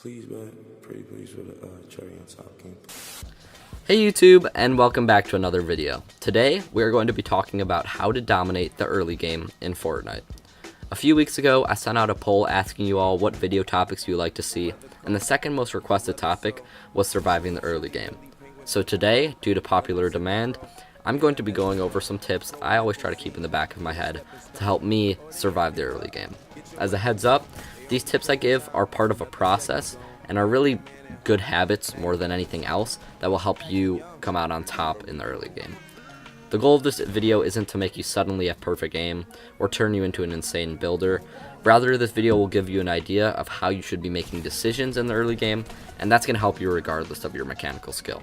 Please, man, pretty please for the cherry on top game. Hey YouTube, and welcome back to another video. Today, we are going to be talking about how to dominate the early game in Fortnite. A few weeks ago, I sent out a poll asking you all what video topics you would like to see, and the second most requested topic was surviving the early game. So today, due to popular demand, I'm going to be going over some tips I always try to keep in the back of my head to help me survive the early game. As a heads up, these tips I give are part of a process and are really good habits more than anything else that will help you come out on top in the early game. The goal of this video isn't to make you suddenly have perfect aim or turn you into an insane builder. Rather, this video will give you an idea of how you should be making decisions in the early game, and that's going to help you regardless of your mechanical skill.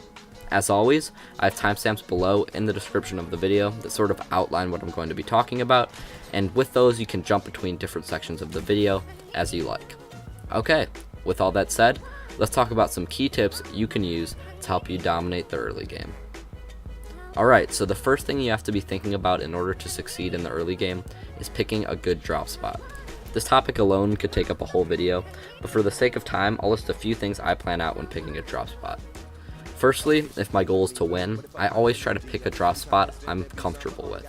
As always, I have timestamps below in the description of the video that sort of outline what I'm going to be talking about, and with those you can jump between different sections of the video as you like. Okay, with all that said, let's talk about some key tips you can use to help you dominate the early game. Alright, so the first thing you have to be thinking about in order to succeed in the early game is picking a good drop spot. This topic alone could take up a whole video, but for the sake of time, I'll list a few things I plan out when picking a drop spot. Firstly, if my goal is to win, I always try to pick a drop spot I'm comfortable with.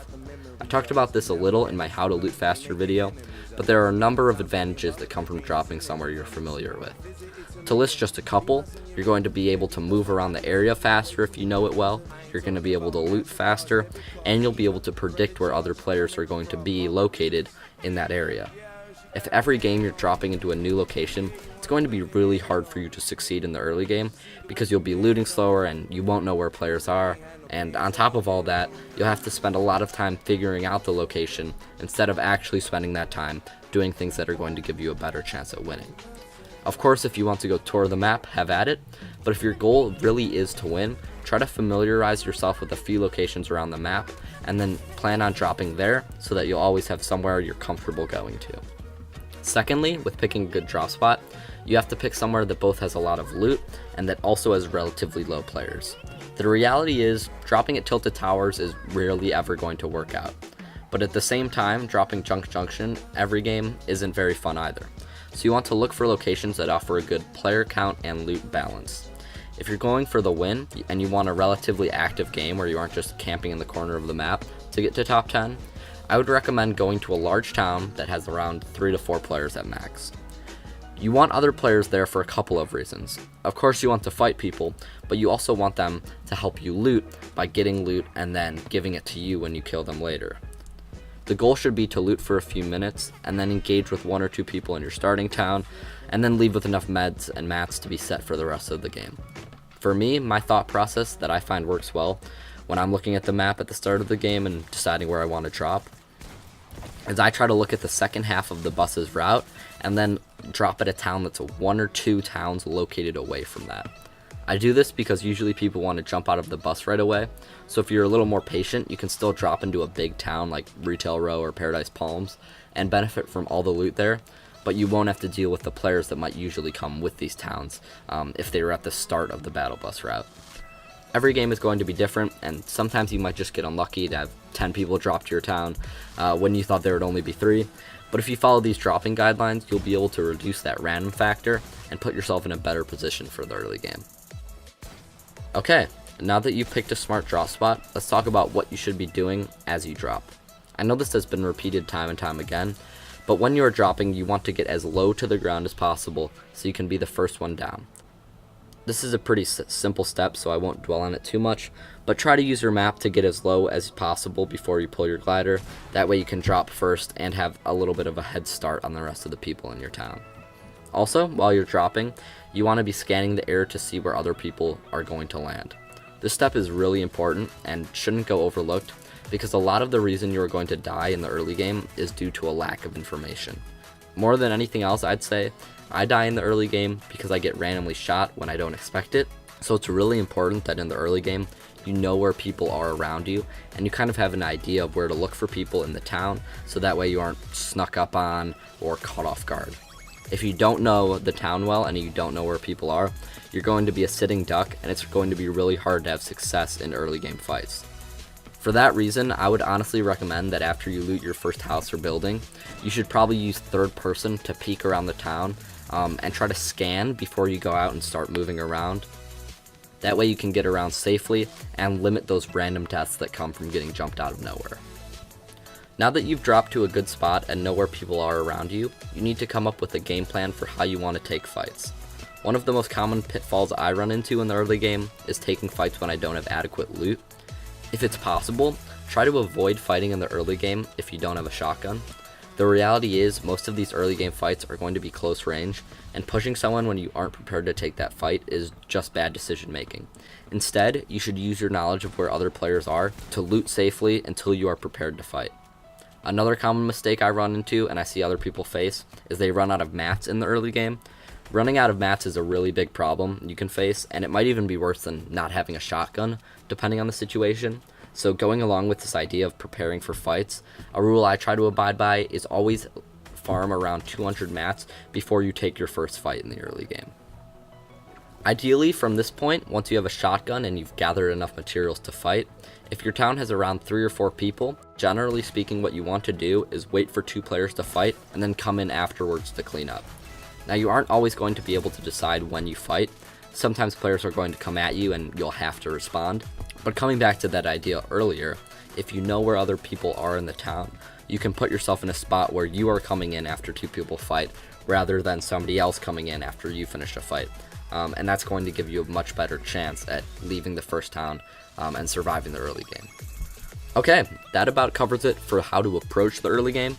I talked about this a little in my How to Loot Faster video, but there are a number of advantages that come from dropping somewhere you're familiar with. To list just a couple, you're going to be able to move around the area faster if you know it well, you're going to be able to loot faster, and you'll be able to predict where other players are going to be located in that area. If every game you're dropping into a new location, it's going to be really hard for you to succeed in the early game because you'll be looting slower and you won't know where players are, and on top of all that, you'll have to spend a lot of time figuring out the location instead of actually spending that time doing things that are going to give you a better chance at winning. Of course, if you want to go tour the map, have at it, but if your goal really is to win, try to familiarize yourself with a few locations around the map and then plan on dropping there so that you'll always have somewhere you're comfortable going to. Secondly, with picking a good drop spot, you have to pick somewhere that both has a lot of loot and that also has relatively low players. The reality is, dropping at tilted towers is rarely ever going to work out. But at the same time, dropping junk junction every game isn't very fun either. So you want to look for locations that offer a good player count and loot balance. If you're going for the win and you want a relatively active game where you aren't just camping in the corner of the map to get to top 10, I would recommend going to a large town that has around 3 to 4 players at max. You want other players there for a couple of reasons. Of course you want to fight people, but you also want them to help you loot by getting loot and then giving it to you when you kill them later. The goal should be to loot for a few minutes and then engage with 1 or 2 people in your starting town and then leave with enough meds and mats to be set for the rest of the game. For me, my thought process that I find works well when I'm looking at the map at the start of the game and deciding where I want to drop is I try to look at the second half of the bus's route and then drop at a town that's 1 or 2 towns located away from that. I do this because usually people want to jump out of the bus right away, so if you're a little more patient, you can still drop into a big town like Retail Row or Paradise Palms and benefit from all the loot there, but you won't have to deal with the players that might usually come with these towns if they were at the start of the battle bus route. Every game is going to be different, and sometimes you might just get unlucky to have 10 people drop to your town when you thought there would only be 3. But if you follow these dropping guidelines, you'll be able to reduce that random factor and put yourself in a better position for the early game. Okay, now that you've picked a smart drop spot, let's talk about what you should be doing as you drop. I know this has been repeated time and time again, but when you are dropping, you want to get as low to the ground as possible so you can be the first one down. This is a pretty simple step, so I won't dwell on it too much, but try to use your map to get as low as possible before you pull your glider. That way you can drop first and have a little bit of a head start on the rest of the people in your town. Also, while you're dropping, you want to be scanning the air to see where other people are going to land. This step is really important and shouldn't go overlooked because a lot of the reason you are going to die in the early game is due to a lack of information. More than anything else, I'd say, I die in the early game because I get randomly shot when I don't expect it, so it's really important that in the early game, you know where people are around you, and you kind of have an idea of where to look for people in the town, so that way you aren't snuck up on or caught off guard. If you don't know the town well and you don't know where people are, you're going to be a sitting duck, and it's going to be really hard to have success in early game fights. For that reason, I would honestly recommend that after you loot your first house or building, you should probably use third person to peek around the town and try to scan before you go out and start moving around. That way you can get around safely and limit those random deaths that come from getting jumped out of nowhere. Now that you've dropped to a good spot and know where people are around you, you need to come up with a game plan for how you want to take fights. One of the most common pitfalls I run into in the early game is taking fights when I don't have adequate loot. If it's possible, try to avoid fighting in the early game if you don't have a shotgun. The reality is, most of these early game fights are going to be close range, and pushing someone when you aren't prepared to take that fight is just bad decision making. Instead, you should use your knowledge of where other players are to loot safely until you are prepared to fight. Another common mistake I run into and I see other people face is they run out of mats in the early game. Running out of mats is a really big problem you can face, and it might even be worse than not having a shotgun, depending on the situation. So going along with this idea of preparing for fights, a rule I try to abide by is always farm around 200 mats before you take your first fight in the early game. Ideally, from this point, once you have a shotgun and you've gathered enough materials to fight, if your town has around 3 or 4 people, generally speaking what you want to do is wait for 2 players to fight and then come in afterwards to clean up. Now, you aren't always going to be able to decide when you fight. Sometimes players are going to come at you and you'll have to respond. But coming back to that idea earlier, if you know where other people are in the town, you can put yourself in a spot where you are coming in after 2 people fight rather than somebody else coming in after you finish a fight. And that's going to give you a much better chance at leaving the first town and surviving the early game. Okay, that about covers it for how to approach the early game.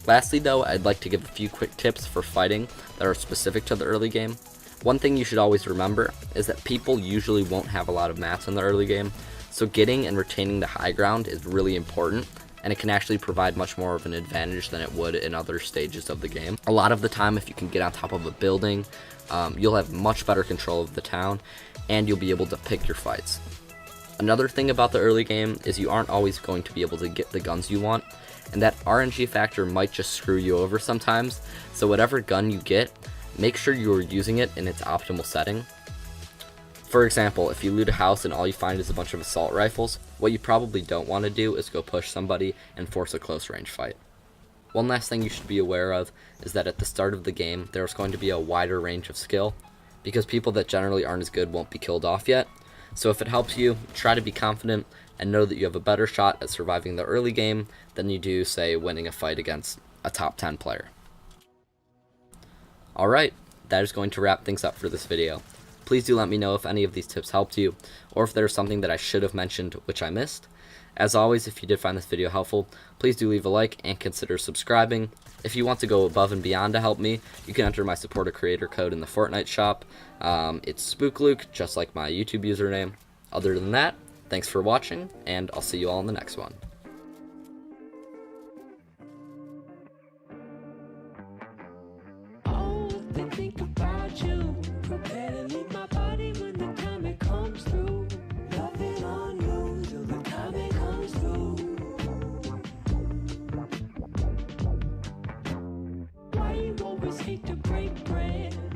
Lastly though, I'd like to give a few quick tips for fighting that are specific to the early game. One thing you should always remember is that people usually won't have a lot of mats in the early game, so getting and retaining the high ground is really important, and it can actually provide much more of an advantage than it would in other stages of the game. A lot of the time, if you can get on top of a building, you'll have much better control of the town, and you'll be able to pick your fights. Another thing about the early game is you aren't always going to be able to get the guns you want, and that RNG factor might just screw you over sometimes, so whatever gun you get, make sure you are using it in its optimal setting. For example, if you loot a house and all you find is a bunch of assault rifles, what you probably don't want to do is go push somebody and force a close range fight. One last thing you should be aware of is that at the start of the game, there's going to be a wider range of skill, because people that generally aren't as good won't be killed off yet. So if it helps you, try to be confident and know that you have a better shot at surviving the early game than you do, say, winning a fight against a top 10 player. Alright, that is going to wrap things up for this video. Please do let me know if any of these tips helped you, or if there's something that I should have mentioned which I missed. As always, if you did find this video helpful, please do leave a like and consider subscribing. If you want to go above and beyond to help me, you can enter my support a creator code in the Fortnite shop. It's SpookLuke, just like my YouTube username. Other than that, thanks for watching, and I'll see you all in the next one. Hate to break bread.